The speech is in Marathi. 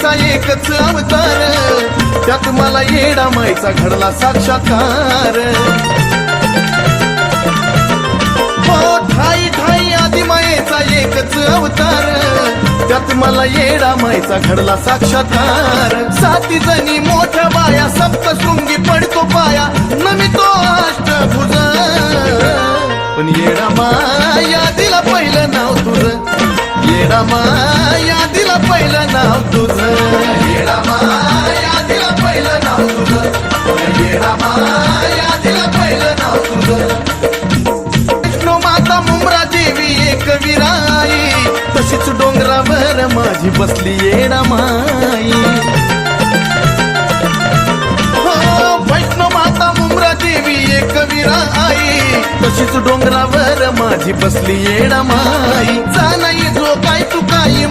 मायेचा एकच अवतार, त्यात मला येडा मायचा घडला साक्षात्कार। हो ठाई ठाई आदि मायेचा एकच अवतार, त्यात मला येडा मायचा घडला साक्षात्कार। साती जणी मोठ्या बाया सप्तशृंगी पडतो पाया, नमितो अष्टभुज। पण येडा माया दिला पहिलं नाव तुझं, येडा माया दिला पहिलं नाव तुझं, येडा माया दिला पहिलं नाव तुझं, येडा माया दिला पहिलं नाव तुझं। विष्णू माता मुंब्रा देवी एक विराई, तशीच डोंगरावर माझी बसली येडा माई। हो वैष्णो माता मुंब्रा देवी एक विराई, तशीच डोंगरावर माझी बसली येडा माई। जा नाही जो काय तू काही